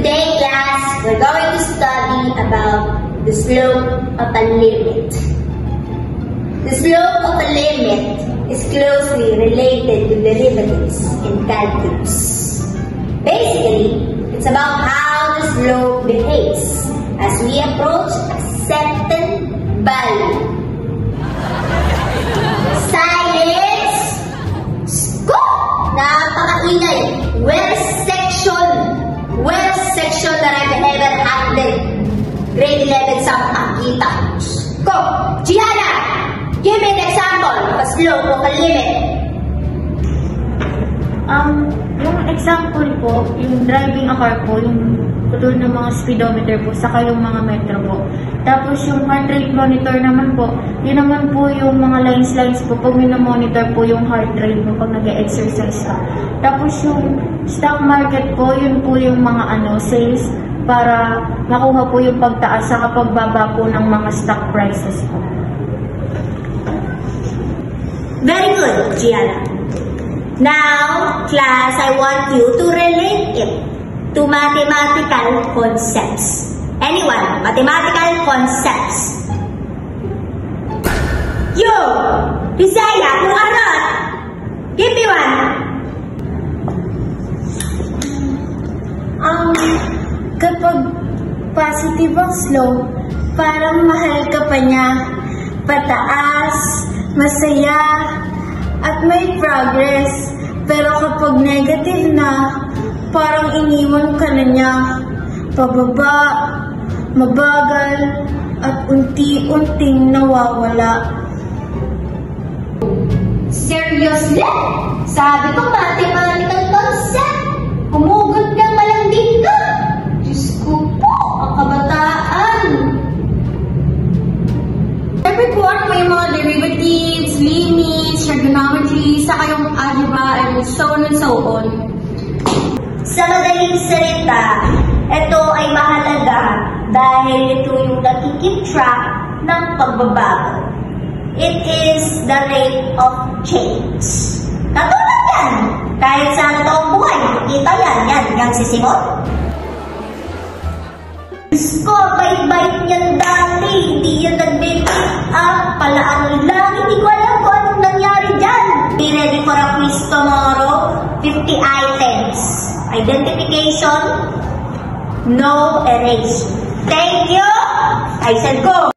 Today, class, we're going to study about the slope of a limit. The slope of a limit is closely related to derivatives in calculus. Basically, it's about how the slope behaves as we approach a certain value. Silence! Go! Napakaingay! Worst section that I've ever handled. Grade 11 sum kita. Go! Gianna! Give me an example of a slope of a limit. Yung example po, yung driving a car po, yung tulad ng mga speedometer po, saka yung mga metro po. Tapos yung heart rate monitor naman po, yun naman po yung mga lines po, pag minomonitor po yung heart rate mo pag nag-exercise ka. Tapos yung stock market po, yun po yung mga sales para makuha po yung pagtaas sa pagbaba po ng mga stock prices po. Very good, Gianna. Now, class, I want you to relate it to mathematical concepts. Anyone? Mathematical concepts. You, Bisaya, kung ano? Give me one. Kapag positive ang slope, parang mahal ka pa niya, pataas, masaya, at may progress. Pero kapag negative na, parang iniwan ka na niya, pababa, mabagal, at unti-unting nawawala. Seriously? Sabi ko mathematical concept. Humugot ng malambing ka. Diyos ko po, ang kabataan. Every part may mga derivatives, limits, trigonometry, saka yung algebra, and so on and so on. Sa madaling salita, ito ay mahalaga dahil ito yung nakikip track ng pagbabago. It is the rate of change. Katulad yan. Kahit sa totoong buhay, kita yan sisimot. Ko, bait-bait niyan dati, hindi yan nag-make up, palaan lang, hindi ko alam kung anong nangyari dyan. Be ready for a quiz tomorrow, 50 items. Identification, no erase. Thank you! I said go!